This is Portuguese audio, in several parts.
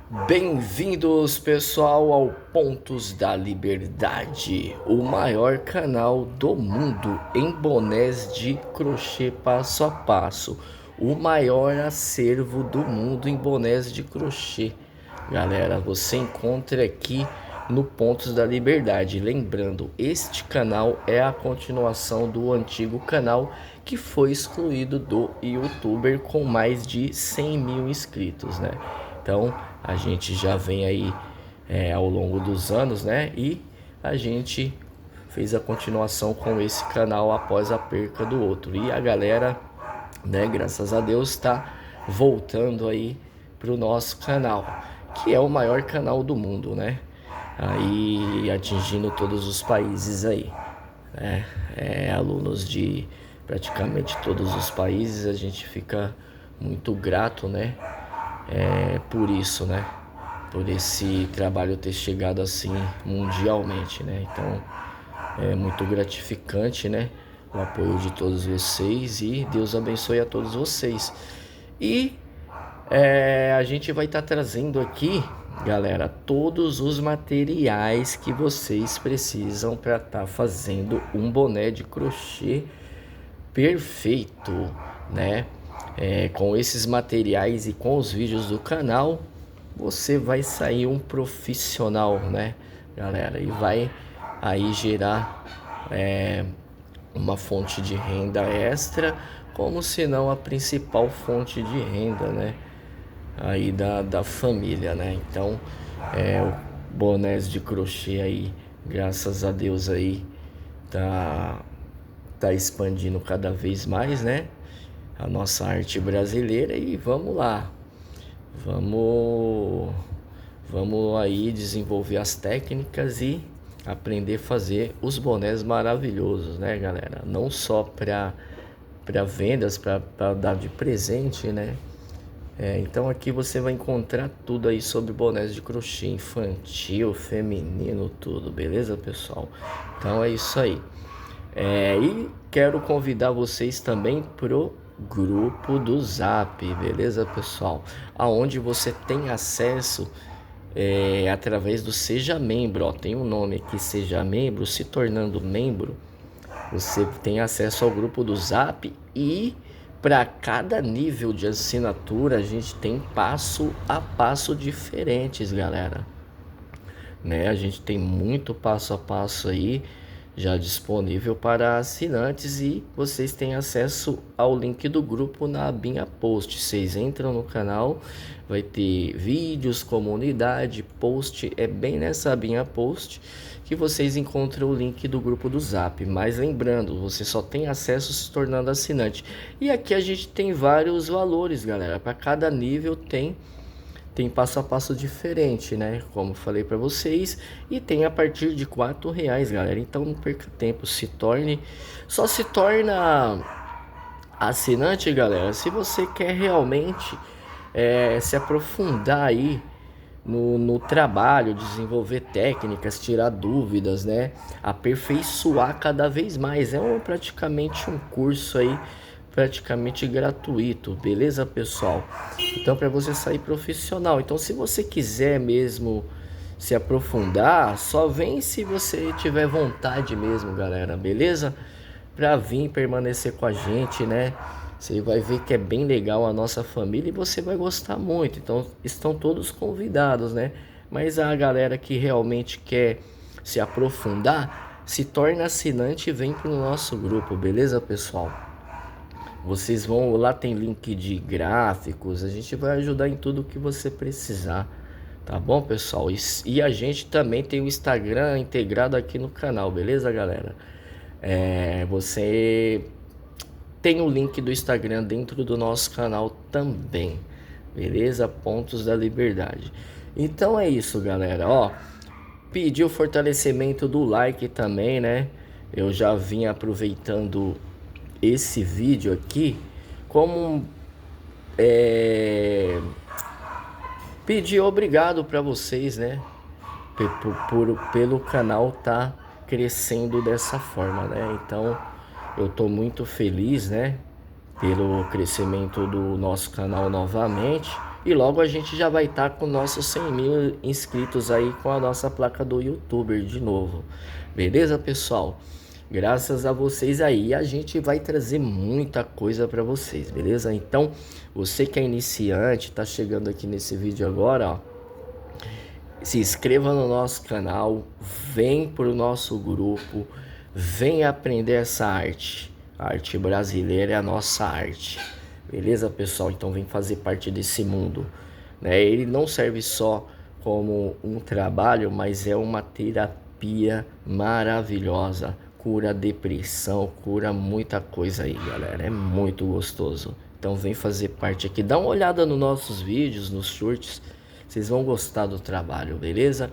Bem-vindos, pessoal, ao Pontos da Liberdade, o maior canal do mundo em bonés de crochê passo a passo, o maior acervo do mundo em bonés de crochê. Galera, você encontra aqui no Pontos da Liberdade. Lembrando, este canal é a continuação do antigo canal que foi excluído do YouTuber com mais de 100 mil inscritos, né? Então a gente já vem aí ao longo dos anos, né? E a gente fez a continuação com esse canal após a perca do outro. E a galera, né, graças a Deus, está voltando aí pro nosso canal, que é o maior canal do mundo, né? Aí atingindo todos os países aí, né? Alunos de praticamente todos os países, a gente fica muito grato, né? Por isso, né? Por esse trabalho ter chegado assim mundialmente, né? Então é muito gratificante, né? O apoio de todos vocês e Deus abençoe a todos vocês. E a gente vai estar trazendo aqui, galera, todos os materiais que vocês precisam para estar fazendo um boné de crochê perfeito, né? Com esses materiais e com os vídeos do canal, você vai sair um profissional, né, galera? E vai aí gerar uma fonte de renda extra, como se não a principal fonte de renda, né? Aí da família, né? Então, o bonés de crochê aí, graças a Deus aí, tá expandindo cada vez mais, né? A nossa arte brasileira e vamos lá. Vamos aí desenvolver as técnicas e aprender a fazer os bonés maravilhosos, né, galera? Não só para vendas, para dar de presente, né? Então aqui você vai encontrar tudo aí sobre bonés de crochê infantil, feminino, tudo, beleza, pessoal? Então é isso aí. E quero convidar vocês também pro grupo do Zap, beleza, pessoal? Aonde você tem acesso através do Seja Membro, ó, tem um nome aqui, Seja Membro. Se tornando membro, você tem acesso ao grupo do Zap e para cada nível de assinatura a gente tem passo a passo diferentes, galera, né? A gente tem muito passo a passo aí já disponível para assinantes e vocês têm acesso ao link do grupo na abinha post. Vocês entram no canal, vai ter vídeos, comunidade, post, é bem nessa abinha post que vocês encontram o link do grupo do Zap. Mas lembrando, você só tem acesso se tornando assinante. E aqui a gente tem vários valores, galera. Para cada nível tem passo a passo diferente, né? Como falei para vocês, e tem a partir de R$ 4, galera. Então não perca tempo, só se torna assinante, galera, se você quer realmente se aprofundar aí no trabalho, desenvolver técnicas, tirar dúvidas, né? Aperfeiçoar cada vez mais. Praticamente um curso aí praticamente gratuito, beleza, pessoal? Então, para você sair profissional. Então, se você quiser mesmo se aprofundar, só vem se você tiver vontade mesmo, galera, beleza? Para vir permanecer com a gente, né? Você vai ver que é bem legal a nossa família e você vai gostar muito. Então, estão todos convidados, né? Mas a galera que realmente quer se aprofundar, se torna assinante e vem para o nosso grupo, beleza, pessoal? Vocês vão lá, tem link de gráficos, a gente vai ajudar em tudo que você precisar, tá bom, pessoal? E a gente também tem o Instagram integrado aqui no canal, beleza, galera? Você tem o link do Instagram dentro do nosso canal também, beleza? Pontos da Liberdade. Então é isso, galera, ó. Pedi o fortalecimento do like também, né? Eu já vim aproveitando esse vídeo aqui como pedir obrigado para vocês, né? Pelo canal tá crescendo dessa forma, né? Então eu tô muito feliz, né? Pelo crescimento do nosso canal novamente E logo a gente já vai estar com nossos 100 mil inscritos aí com a nossa placa do YouTuber de novo. Beleza, pessoal? Graças a vocês aí, a gente vai trazer muita coisa para vocês, beleza? Então, você que é iniciante, tá chegando aqui nesse vídeo agora, ó, se inscreva no nosso canal, vem pro nosso grupo, vem aprender essa arte. A arte brasileira é a nossa arte. Beleza, pessoal? Então vem fazer parte desse mundo, né? Ele não serve só como um trabalho, mas é uma terapia maravilhosa. Cura depressão, cura muita coisa aí, galera. É muito gostoso. Então vem fazer parte aqui. Dá uma olhada nos nossos vídeos, nos shorts. Vocês vão gostar do trabalho, beleza?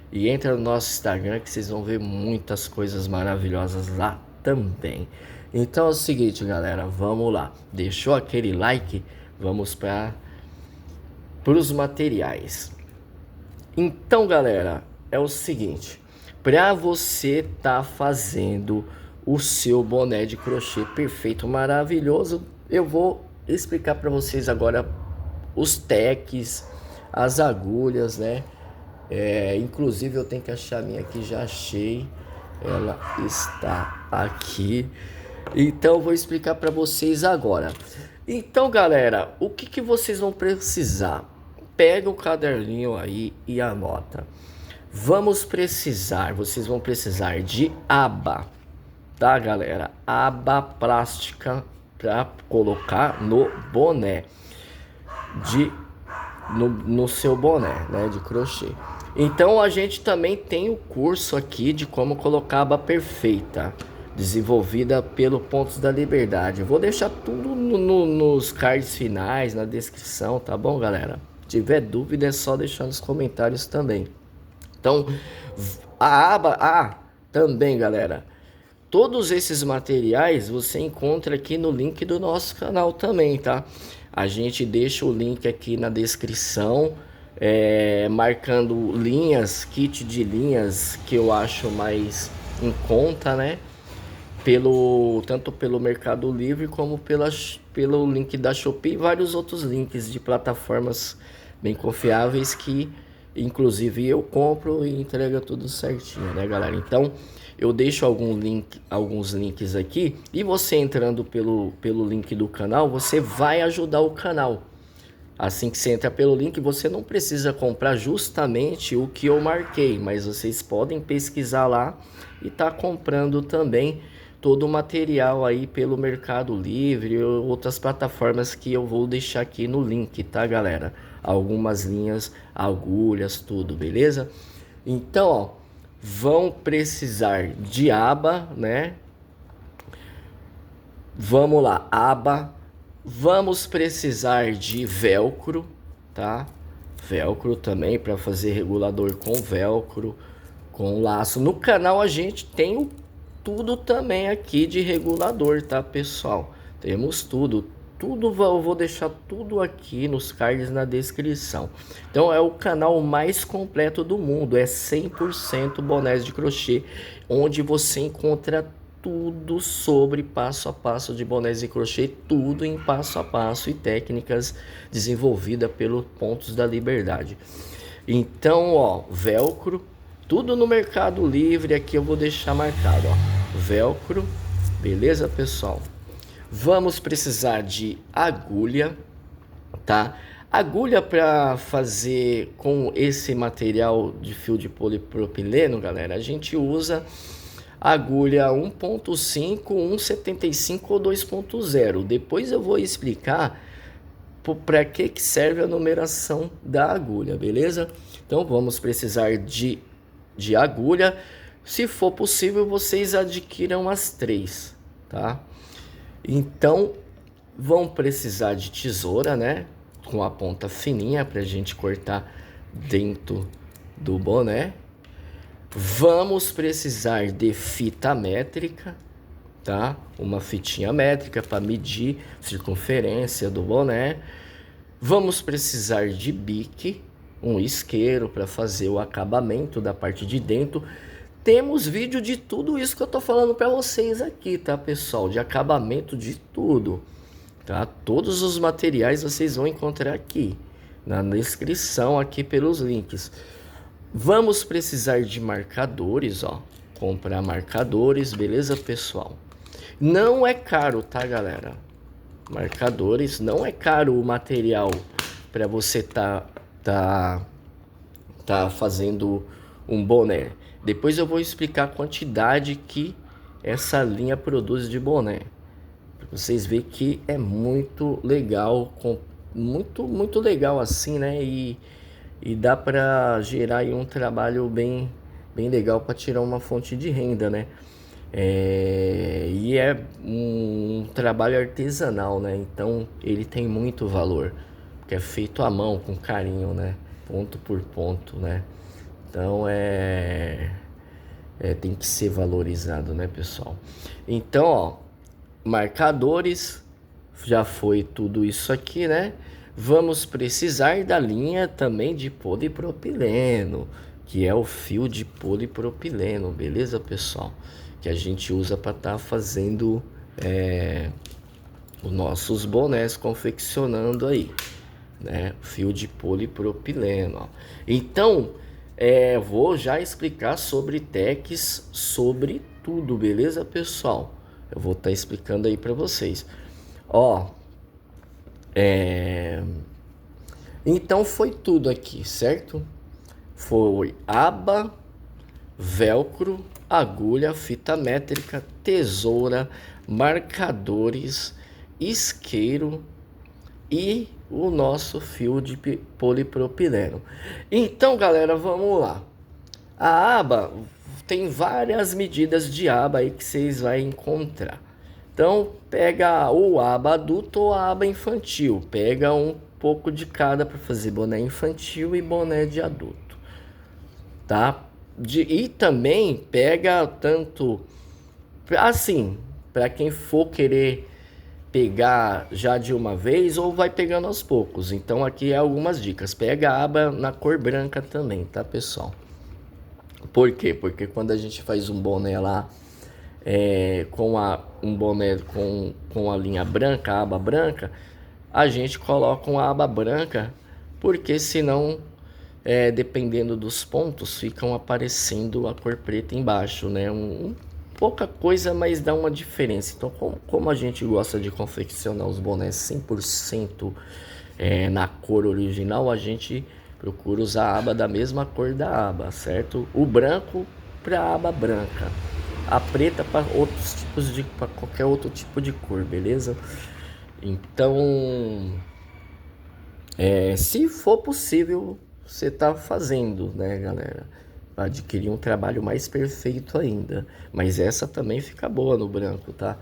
E entra no nosso Instagram que vocês vão ver muitas coisas maravilhosas lá também. Então é o seguinte, galera, vamos lá. Deixou aquele like? Vamos para os materiais. Então, galera, é o seguinte. Para você tá fazendo o seu boné de crochê perfeito, maravilhoso, eu vou explicar para vocês agora os techs, as agulhas, né? Inclusive eu tenho que achar a minha aqui, já achei. Ela está aqui. Então eu vou explicar para vocês agora. Então, galera, o que vocês vão precisar? Pega o caderninho aí e anota. Vocês vão precisar de aba, tá, galera? Aba plástica para colocar no boné, no seu boné, né, de crochê. Então a gente também tem o curso aqui de como colocar aba perfeita, desenvolvida pelo Pontos da Liberdade. Eu vou deixar tudo nos cards finais, na descrição, tá bom, galera? Se tiver dúvida é só deixar nos comentários também. Então, a aba também, galera. Todos esses materiais você encontra aqui no link do nosso canal também, tá? A gente deixa o link aqui na descrição, marcando linhas, kit de linhas que eu acho mais em conta, né? Tanto pelo Mercado Livre como pelo link da Shopee e vários outros links de plataformas bem confiáveis que inclusive eu compro e entrega tudo certinho, né, galera? Então eu deixo alguns links aqui e você entrando pelo link do canal, você vai ajudar o canal. Assim que você entra pelo link, você não precisa comprar justamente o que eu marquei, mas vocês podem pesquisar lá e tá comprando também todo o material aí pelo Mercado Livre e outras plataformas que eu vou deixar aqui no link, tá, galera? Algumas linhas, agulhas, tudo, beleza? Então, ó, vão precisar de aba, né? Vamos lá, aba. Vamos precisar de velcro, tá? Velcro também para fazer regulador com velcro, com laço. No canal a gente tem tudo também aqui de regulador, tá, pessoal? Temos tudo. Eu vou deixar tudo aqui nos cards na descrição. Então é o canal mais completo do mundo, é 100% bonés de crochê, onde você encontra tudo sobre passo a passo de bonés de crochê, tudo em passo a passo e técnicas desenvolvidas pelo Pontos da Liberdade. Então, ó, velcro, tudo no Mercado Livre, aqui eu vou deixar marcado, ó, velcro, beleza, pessoal? Vamos precisar de agulha, tá? Agulha para fazer com esse material de fio de polipropileno, galera, a gente usa agulha 1.5, 1.75 ou 2.0. Depois eu vou explicar para que serve a numeração da agulha, beleza? Então vamos precisar de agulha. Se for possível, vocês adquiram as 3, tá? Então vão precisar de tesoura, né? Com a ponta fininha para a gente cortar dentro do boné. Vamos precisar de fita métrica, tá? Uma fitinha métrica para medir a circunferência do boné. Vamos precisar de bique, um isqueiro para fazer o acabamento da parte de dentro. Temos vídeo de tudo isso que eu tô falando para vocês aqui, tá, pessoal? De acabamento de tudo, tá? Todos os materiais vocês vão encontrar aqui, na descrição aqui pelos links. Vamos precisar de marcadores, ó. Comprar marcadores, beleza, pessoal? Não é caro, tá, galera? Marcadores, não é caro o material para você tá fazendo um boné. Depois eu vou explicar a quantidade que essa linha produz de boné. Pra vocês verem que é muito legal, muito legal assim, né? E dá para gerar aí um trabalho bem legal para tirar uma fonte de renda, né? E é um trabalho artesanal, né? Então ele tem muito valor, porque é feito à mão, com carinho, né? Ponto por ponto, né? Então tem que ser valorizado, né, pessoal? Então, ó, marcadores, já foi tudo isso aqui, né? Vamos precisar da linha também de polipropileno, que é o fio de polipropileno, beleza, pessoal? Que a gente usa para estar fazendo os nossos bonés, confeccionando aí, né? Fio de polipropileno, ó. Então, vou já explicar sobre techs, sobre tudo, beleza, pessoal? Eu vou estar explicando aí para vocês. Ó, então foi tudo aqui, certo? Foi aba, velcro, agulha, fita métrica, tesoura, marcadores, isqueiro e o nosso fio de polipropileno. Então, galera, vamos lá. A aba tem várias medidas de aba aí que vocês vão encontrar. Então, pega o aba adulto ou a aba infantil. Pega um pouco de cada para fazer boné infantil e boné de adulto, tá? E também pega tanto assim, para quem for querer pegar já de uma vez ou vai pegando aos poucos. Então aqui é algumas dicas. Pega a aba na cor branca também, tá, pessoal? Por quê? Porque quando a gente faz um boné lá um boné com a linha branca, a aba branca, a gente coloca uma aba branca, porque senão, dependendo dos pontos, ficam aparecendo a cor preta embaixo, né? Pouca coisa, mas dá uma diferença. Então, como a gente gosta de confeccionar os bonés 100% na cor original, a gente procura usar a aba da mesma cor da aba, certo? O branco para a aba branca, a preta para outros tipos para qualquer outro tipo de cor, beleza? Então, se for possível, você tá fazendo, né, galera? Para adquirir um trabalho mais perfeito ainda. Mas essa também fica boa no branco, tá?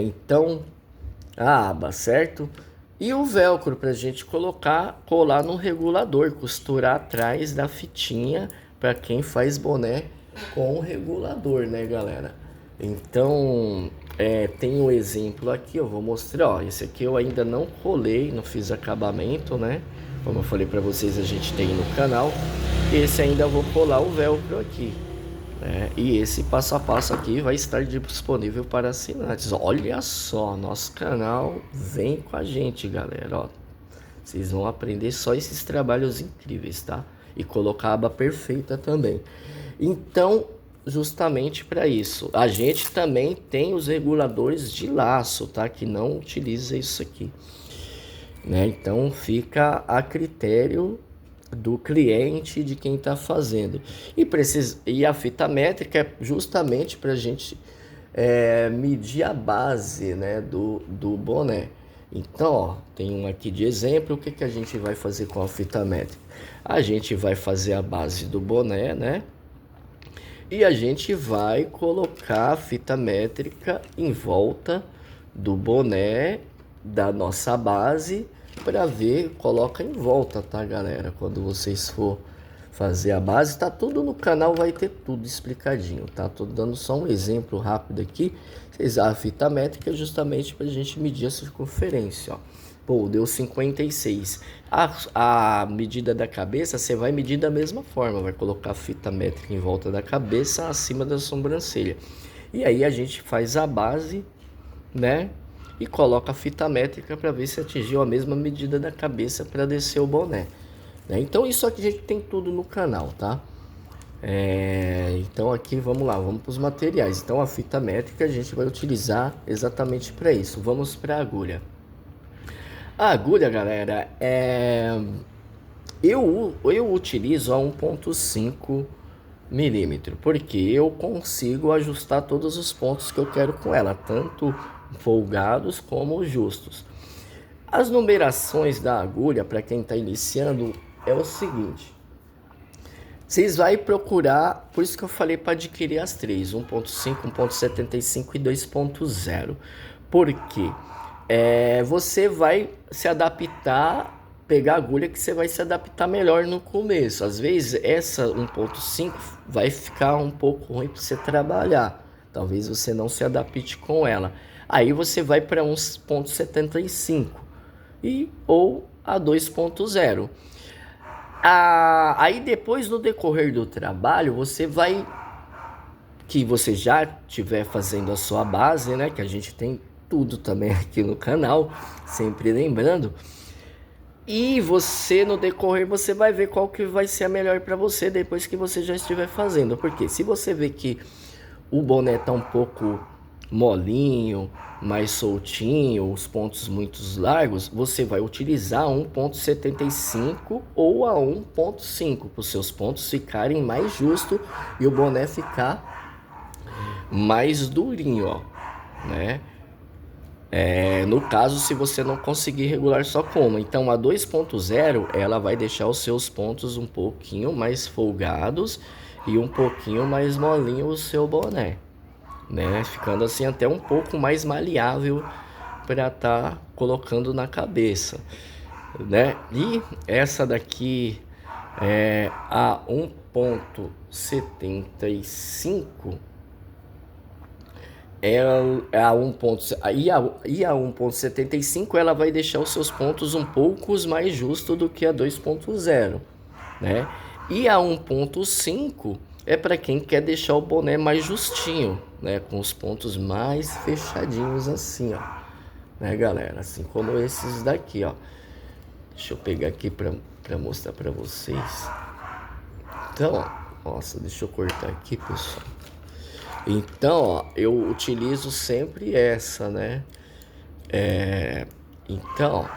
Então, a aba, certo? E o velcro pra gente colar no regulador, costurar atrás da fitinha para quem faz boné com o regulador, né, galera? Então, tem um exemplo aqui, eu vou mostrar, ó. Esse aqui eu ainda não colei, não fiz acabamento, né? Como eu falei para vocês, a gente tem no canal. Esse ainda vou colar o velcro aqui, né? E esse passo a passo aqui vai estar disponível para assinantes. Olha só, nosso canal vem com a gente, galera, ó. Vocês vão aprender só esses trabalhos incríveis, tá? E colocar a aba perfeita também. Então, justamente para isso, a gente também tem os reguladores de laço, tá? Que não utiliza isso aqui, né? Então fica a critério do cliente, de quem está fazendo. E a fita métrica é justamente para a gente medir a base, né, do boné. Então, ó, tem um aqui de exemplo. O que a gente vai fazer com a fita métrica? A gente vai fazer a base do boné, né? E a gente vai colocar a fita métrica em volta do boné da nossa base para ver, coloca em volta, tá, galera? Quando vocês for fazer a base, tá tudo no canal, vai ter tudo explicadinho, tá? Tô dando só um exemplo rápido aqui. A fita métrica é justamente para a gente medir a circunferência, ó. Pô, deu 56. A medida da cabeça, você vai medir da mesma forma. Vai colocar a fita métrica em volta da cabeça, acima da sobrancelha. E aí a gente faz a base, né? e coloca a fita métrica para ver se atingiu a mesma medida da cabeça para descer o boné, né? Então isso aqui a gente tem tudo no canal, tá? Então aqui vamos lá, vamos para os materiais. Então a fita métrica a gente vai utilizar exatamente para isso. Vamos para a agulha. A agulha, galera, eu utilizo a 1.5 milímetro, porque eu consigo ajustar todos os pontos que eu quero com ela, tanto folgados como justos. As numerações da agulha, para quem está iniciando, é o seguinte: vocês vão procurar, por isso que eu falei para adquirir as três, 1.5, 1.75 e 2.0. Porque você vai se adaptar, pegar a agulha que você vai se adaptar melhor no começo. Às vezes essa 1.5 vai ficar um pouco ruim para você trabalhar. Talvez você não se adapte com ela. Aí você vai para 1.75 ou a 2.0. Aí depois, no decorrer do trabalho, você já estiver fazendo a sua base, né? Que a gente tem tudo também aqui no canal, sempre lembrando. E você, no decorrer, você vai ver qual que vai ser a melhor para você depois que você já estiver fazendo. Porque se você vê que o boné tá um pouco molinho, mais soltinho, os pontos muito largos, você vai utilizar 1.75 ou a 1.5 para os seus pontos ficarem mais justos e o boné ficar mais durinho, ó, né? No caso, se você não conseguir regular só com uma. Então a 2.0 ela vai deixar os seus pontos um pouquinho mais folgados e um pouquinho mais molinho o seu boné, né? Ficando assim até um pouco mais maleável para estar colocando na cabeça, né? E essa daqui é a 1.75, e a 1.75 ela vai deixar os seus pontos um pouco mais justos do que a 2.0, né? E a 1.5 é para quem quer deixar o boné mais justinho, né? Com os pontos mais fechadinhos assim, ó, né, galera? Assim como esses daqui, ó. Deixa eu pegar aqui para mostrar para vocês. Então, ó, nossa, deixa eu cortar aqui, pessoal. Então, ó, eu utilizo sempre essa, né? Então,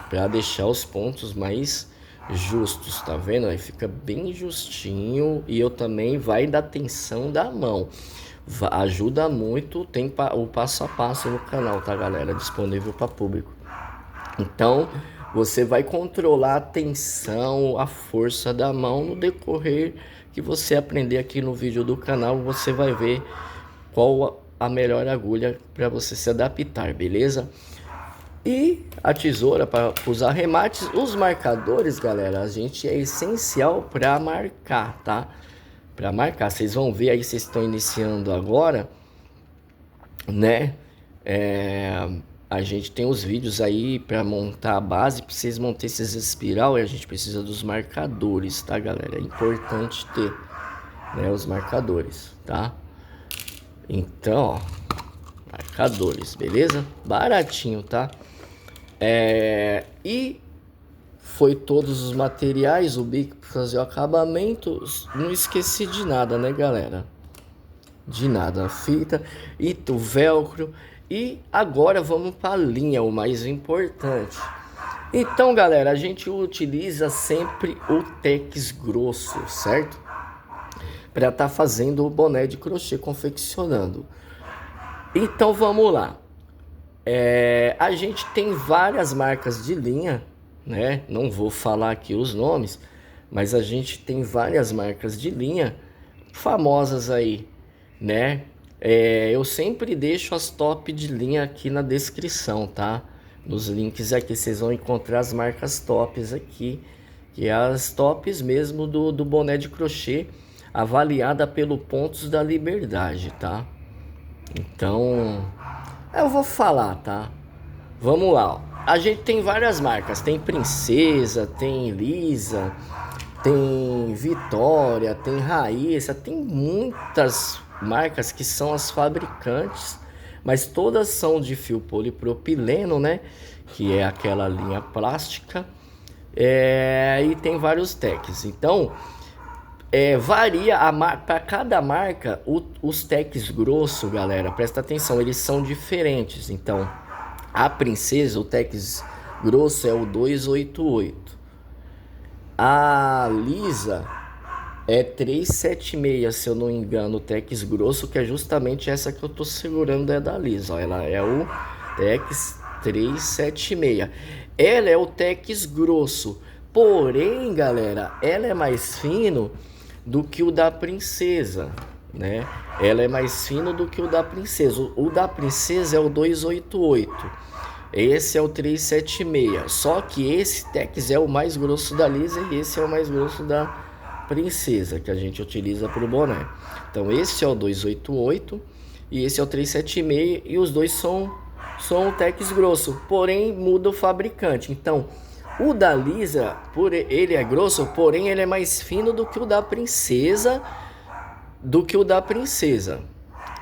para deixar os pontos mais justos, tá vendo? Aí fica bem justinho e eu também vai da tensão da mão. Ajuda muito, tem o passo a passo no canal, tá, galera? Disponível para público. Então, você vai controlar a tensão, a força da mão no decorrer que você aprender aqui no vídeo do canal. Você vai ver qual a melhor agulha para você se adaptar, beleza? E a tesoura para os arremates. Os marcadores, galera, a gente é essencial para marcar, tá? Para marcar, vocês vão ver aí, vocês estão iniciando agora, né? A gente tem os vídeos aí para montar a base, para vocês montar esses espiral, e a gente precisa dos marcadores, tá, galera? É importante ter, né, os marcadores, tá? Então, ó, marcadores, beleza? Baratinho, tá? E foi todos os materiais, o bico para fazer o acabamento. Não esqueci de nada, né, galera? De nada, a fita e o velcro. E agora vamos para a linha, o mais importante. Então, galera, a gente utiliza sempre o tex grosso, certo? Para estar fazendo o boné de crochê, confeccionando. Então vamos lá. A gente tem várias marcas de linha, né? Não vou falar aqui os nomes, mas a gente tem várias marcas de linha famosas aí, né? Eu sempre deixo as top de linha aqui na descrição, tá? Nos links aqui vocês vão encontrar as marcas tops aqui, que é as tops mesmo do boné de crochê, avaliada pelo Pontos da Liberdade, tá? Então, eu vou falar, tá? Vamos lá, ó. A gente tem várias marcas, tem Princesa, tem Lisa, tem Vitória, tem Raíssa, tem muitas marcas que são as fabricantes, mas todas são de fio polipropileno, né? Que é aquela linha plástica. E tem vários techs. Então, varia para cada marca os techs grosso, galera. Presta atenção, eles são diferentes. Então, a Princesa, o tex grosso é o 288. A Lisa é 376, se eu não me engano, o tex grosso, que é justamente essa que eu tô segurando, é da Lisa. Ó, ela é o tex 376. Ela é o tex grosso. Porém, galera, ela é mais fino do que o da Princesa, né? Ela é mais fino do que o da Princesa. O da Princesa é o 288. Esse é o 376. Só que esse tex é o mais grosso da Lisa e esse é o mais grosso da Princesa, que a gente utiliza para o boné. Então esse é o 288 e esse é o 376 e os dois são o tex grosso, porém muda o fabricante. Então o da Lisa, ele é grosso, porém ele é mais fino do que o da Princesa,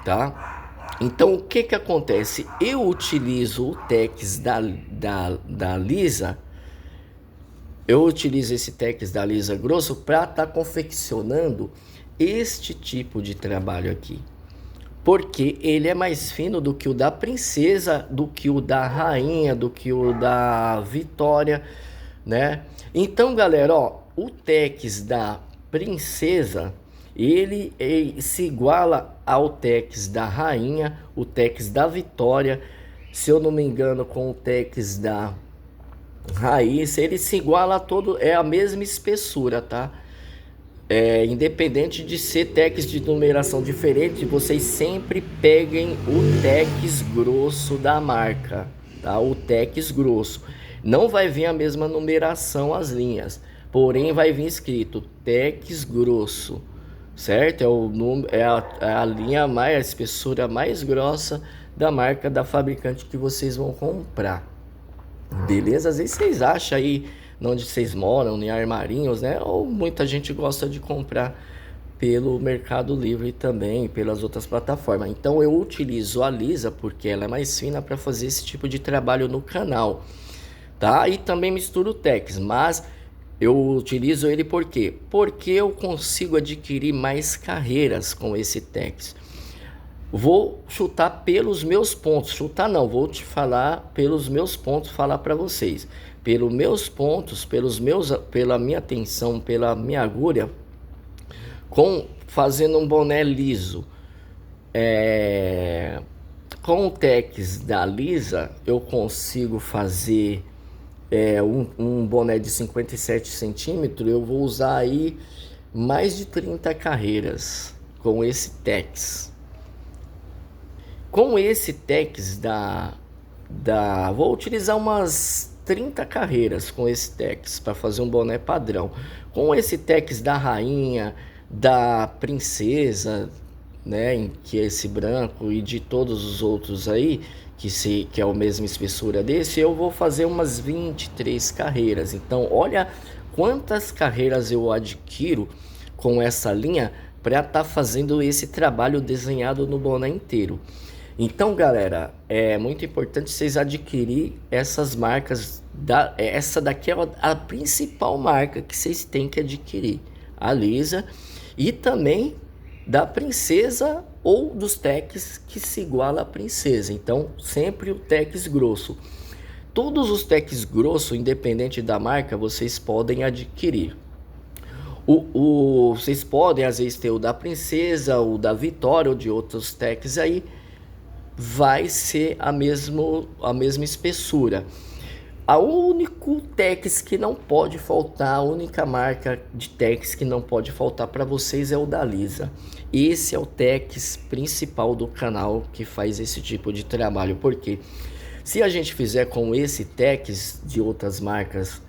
tá? Então o que acontece? Eu utilizo o tex da Lisa. Eu utilizo esse tex da Lisa grosso para estar confeccionando este tipo de trabalho aqui. Porque ele é mais fino do que o da Princesa, do que o da Rainha, do que o da Vitória, né? Então, galera, ó, o tex da Princesa, ele se iguala ao tex da Rainha, o tex da Vitória, se eu não me engano, com o tex da Raíssa, ele se iguala a todo, é a mesma espessura, tá? Independente de ser tex de numeração diferente, vocês sempre peguem o tex grosso da marca, tá? O tex grosso. Não vai vir a mesma numeração as linhas, porém vai vir escrito tex grosso, certo? É a linha mais, a espessura mais grossa da marca da fabricante que vocês vão comprar. Beleza? Às vezes vocês acham aí onde vocês moram, em armarinhos, né? Ou muita gente gosta de comprar pelo Mercado Livre também, pelas outras plataformas. Então eu utilizo a Lisa porque ela é mais fina para fazer esse tipo de trabalho no canal, tá? E também misturo o tex, mas eu utilizo ele por quê? Porque eu consigo adquirir mais carreiras com esse tex. Vou chutar pelos meus pontos, chutar não, vou te falar pelos meus pontos, falar para vocês. Pelos meus pontos, pela minha tensão, pela minha agulha, fazendo um boné liso, com o tex da Lisa, eu consigo fazer um boné de 57 centímetros, eu vou usar aí mais de 30 carreiras com esse tex. Com esse tex vou utilizar umas 30 carreiras com esse tex para fazer um boné padrão. Com esse tex da Rainha, da Princesa, né, que é esse branco, e de todos os outros aí, que é a mesma espessura desse, eu vou fazer umas 23 carreiras. Então olha quantas carreiras eu adquiro com essa linha para estar fazendo esse trabalho desenhado no boné inteiro. Então, galera, é muito importante vocês adquirirem essas marcas. Essa daqui é a principal marca que vocês têm que adquirir, a Lisa, e também da Princesa ou dos tex que se iguala à Princesa. Então, sempre o tex grosso. Todos os tex grosso, independente da marca, vocês podem adquirir. Vocês podem, às vezes, ter o da Princesa, o da Vitória, ou de outros tex aí. Vai ser a mesma espessura. O único tex que não pode faltar, a única marca de tex que não pode faltar para vocês é o da Lisa. Esse é o tex principal do canal que faz esse tipo de trabalho. Porque se a gente fizer com esse tex de outras marcas,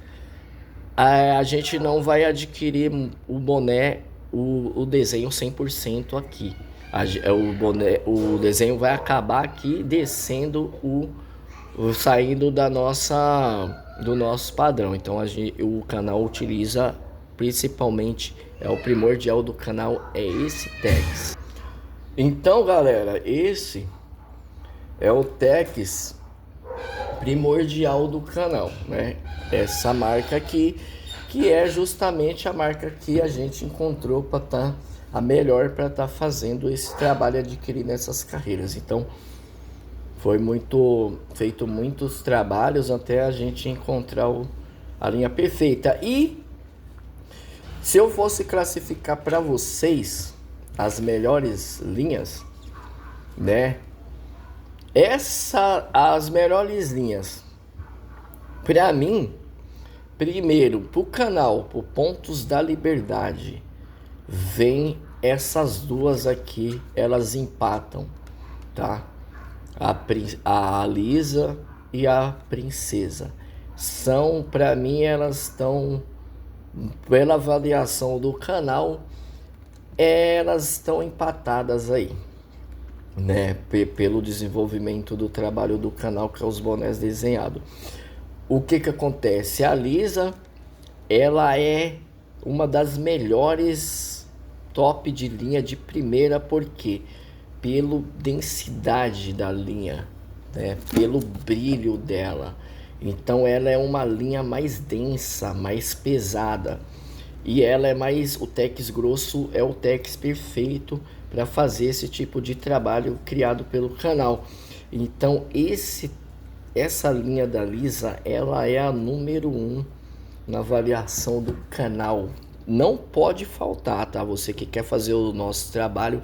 a gente não vai adquirir o boné, o desenho 100% aqui. O desenho vai acabar aqui descendo saindo do nosso padrão. Então o canal utiliza principalmente, o primordial do canal é esse tex. Então, galera, esse é o Tex primordial do canal, né? Essa marca aqui, que é justamente a marca que a gente encontrou para estar a melhor para estar fazendo esse trabalho, adquirindo essas carreiras. Então, foi feito muitos trabalhos até a gente encontrar a linha perfeita. E se eu fosse classificar para vocês as melhores linhas, né? As melhores linhas, para mim, primeiro, pro canal, pro Pontos da Liberdade, vem essas duas aqui, elas empatam, tá? A Lisa e a Princesa. São, para mim, elas estão, pela avaliação do canal, elas estão empatadas aí, né? Pelo desenvolvimento do trabalho do canal, que é os bonés desenhados. O que acontece? A Lisa, ela é uma das melhores top de linha de primeira, porque pela densidade da linha, né? Pelo brilho dela. Então ela é uma linha mais densa, mais pesada. E ela é mais, o Tex grosso é o Tex perfeito para fazer esse tipo de trabalho criado pelo canal. Então essa linha da Lisa, ela é a número 1 na avaliação do canal. Não pode faltar, tá? Você que quer fazer o nosso trabalho,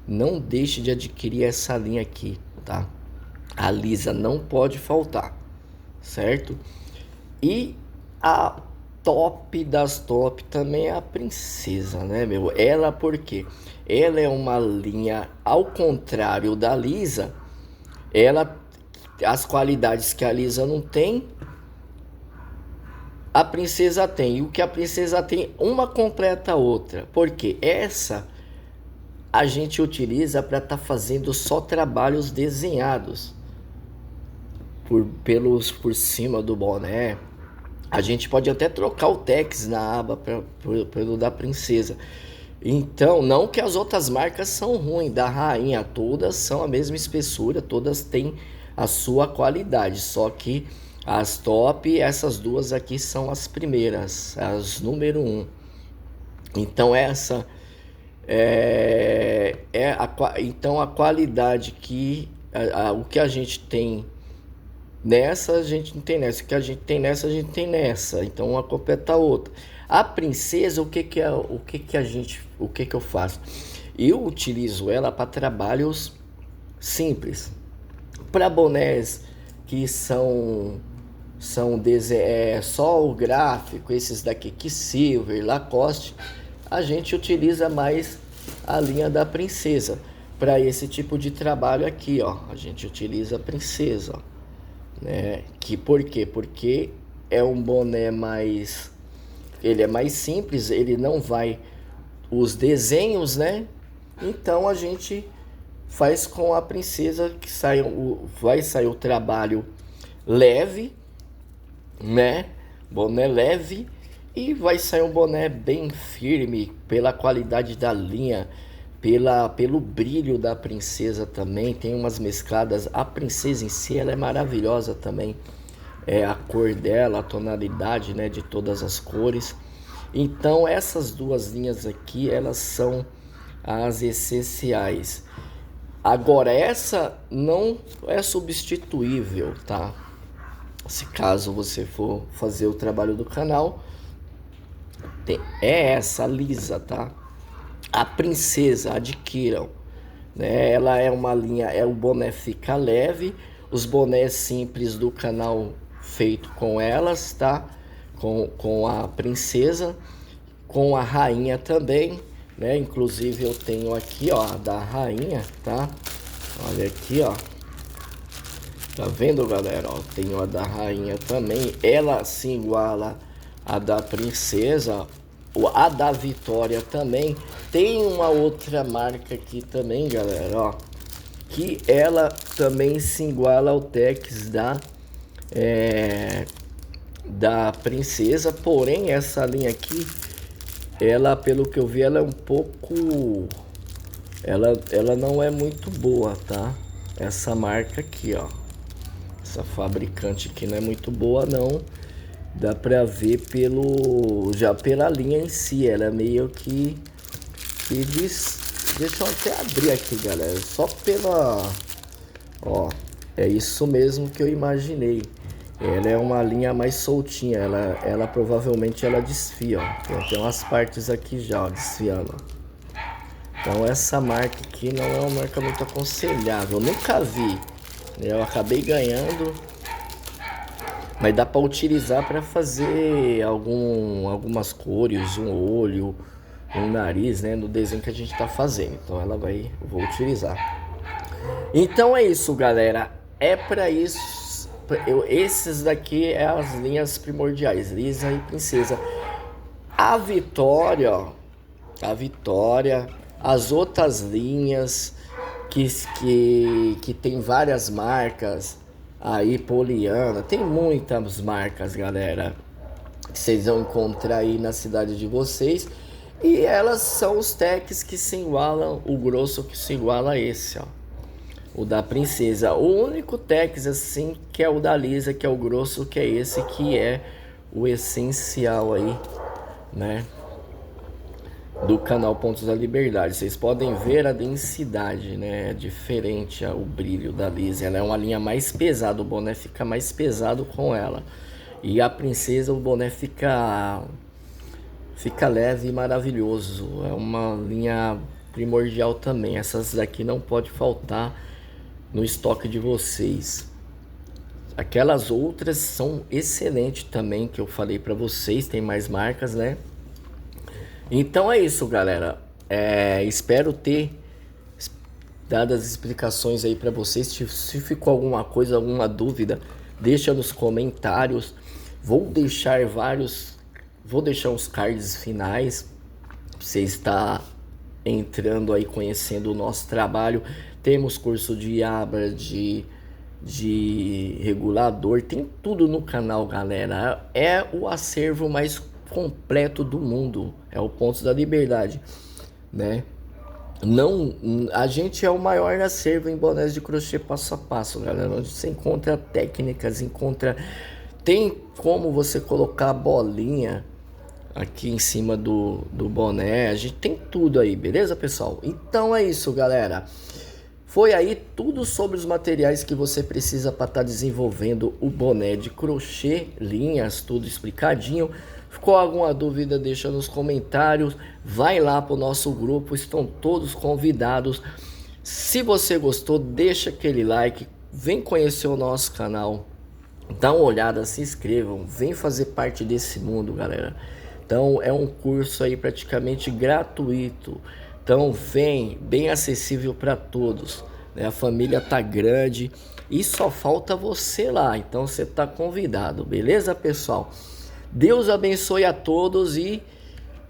não deixe de adquirir essa linha aqui, tá? A Lisa não pode faltar, certo? E a top das top também é a Princesa, né, meu? Ela, por quê? Ela é uma linha, ao contrário da Lisa, as qualidades que a Lisa não tem, a Princesa tem. E o que a Princesa tem, uma completa a outra. Porque essa a gente utiliza para estar fazendo só trabalhos desenhados por cima do boné. A gente pode até trocar o Tex na aba pelo da Princesa. Então, não que as outras marcas são ruins, da Rainha, todas são a mesma espessura, todas têm a sua qualidade, só que as top, essas duas aqui são as primeiras, as número 1. Então essa então a qualidade que o que a gente tem nessa, a gente não tem nessa, o que a gente tem nessa, a gente tem nessa. Então uma completa a outra. A Princesa, o que eu faço? Eu utilizo ela para trabalhos simples, para bonés que são só o gráfico, esses daqui, Quicksilver, Lacoste, a gente utiliza mais a linha da Princesa. Para esse tipo de trabalho aqui, ó, a gente utiliza a Princesa, ó, né? Por quê? Porque é um boné ele é mais simples, ele não vai os desenhos, né? Então a gente faz com a Princesa, que vai sair o trabalho leve, né? Boné leve, e vai sair um boné bem firme pela qualidade da linha, pelo brilho da Princesa também. Tem umas mescladas. A Princesa em si, ela é maravilhosa também. A cor dela, a tonalidade, né, de todas as cores. Então essas duas linhas aqui, elas são as essenciais. Agora essa não é substituível, tá? Se caso você for fazer o trabalho do canal, é essa Lisa, tá? A Princesa, adquiram, né? Ela é uma linha, o boné fica leve, os bonés simples do canal feito com elas, tá? Com a Princesa, com a Rainha também, né? Inclusive eu tenho aqui, ó, a da Rainha, tá? Olha aqui, ó. Tá vendo, galera? Ó, tenho a da Rainha também. Ela se iguala à da Princesa. A da Vitória também. Tem uma outra marca aqui também, galera, ó, que ela também se iguala ao Tex da Princesa. Porém, essa linha aqui, ela, pelo que eu vi, ela é um pouco... Ela não é muito boa, tá? essa marca aqui, ó. Essa fabricante aqui não é muito boa não. Dá pra ver já pela linha em si. Ela é meio que diz. Deixa eu até abrir aqui, galera. Só pela... Ó, é isso mesmo que eu imaginei. Ela é uma linha mais soltinha. Ela provavelmente ela desfia, ó. Tem umas partes aqui já, ó, desfiando. Então essa marca aqui não é uma marca muito aconselhável. Eu nunca vi. Eu acabei ganhando. Mas dá para utilizar para fazer algumas cores, um olho, um nariz, né? No desenho que a gente tá fazendo. Então eu vou utilizar. Então é isso, galera. É para isso. Esses daqui é as linhas primordiais, Lisa e Princesa. A Vitória, as outras linhas que tem várias marcas. Aí Poliana, tem muitas marcas, galera, que vocês vão encontrar aí na cidade de vocês. E elas são os techs que se igualam, o grosso que se iguala a esse, ó. O da Princesa. O único Tex assim que é o da Lisa, que é o grosso, que é esse, que é o essencial aí, né? Do canal Pontos da Liberdade. Vocês podem ver a densidade, né? É diferente o brilho da Lisa. Ela é uma linha mais pesada, o boné fica mais pesado com ela. E a Princesa, o boné fica leve e maravilhoso. É uma linha primordial também. Essas daqui não pode faltar no estoque de vocês. Aquelas outras são excelentes também, que eu falei para vocês. Tem mais marcas, né? Então é isso, galera. Espero ter dado as explicações aí para vocês. Se ficou alguma coisa, alguma dúvida, deixa nos comentários. Vou deixar uns cards finais pra você estar entrando aí, conhecendo o nosso trabalho. Temos curso de aba, de regulador, tem tudo no canal, galera. É o acervo mais completo do mundo, é o Pontos da Liberdade, né? Não, a gente é o maior acervo em bonés de crochê passo a passo, galera. Onde você encontra técnicas, tem como você colocar a bolinha aqui em cima do boné. A gente tem tudo aí, beleza, pessoal? Então é isso, galera. Foi aí tudo sobre os materiais que você precisa para estar desenvolvendo o boné de crochê, linhas, tudo explicadinho. Ficou alguma dúvida, deixa nos comentários. Vai lá para o nosso grupo, estão todos convidados. Se você gostou, deixa aquele like, vem conhecer o nosso canal, dá uma olhada, se inscrevam, vem fazer parte desse mundo, galera. Então é um curso aí praticamente gratuito. Então vem, bem acessível para todos, né? A família tá grande e só falta você lá. Então você tá convidado, beleza, pessoal? Deus abençoe a todos e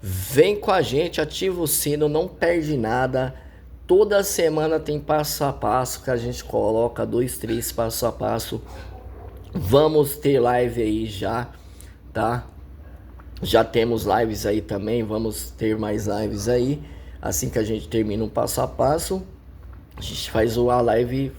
vem com a gente, ativa o sino, não perde nada. Toda semana tem passo a passo que a gente coloca, 2, 3 passo a passo. Vamos ter live aí já, tá? Já temos lives aí também, vamos ter mais lives aí. Assim que a gente termina um passo a passo, a gente faz a live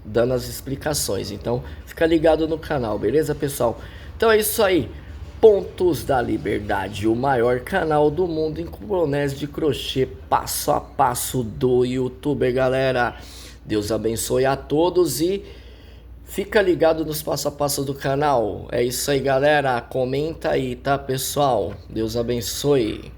dando as explicações. Então fica ligado no canal, beleza, pessoal? Então é isso aí. Pontos da Liberdade, o maior canal do mundo em bonés de crochê passo a passo do YouTube, galera. Deus abençoe a todos e fica ligado nos passo a passo do canal. É isso aí, galera. Comenta aí, tá, pessoal? Deus abençoe.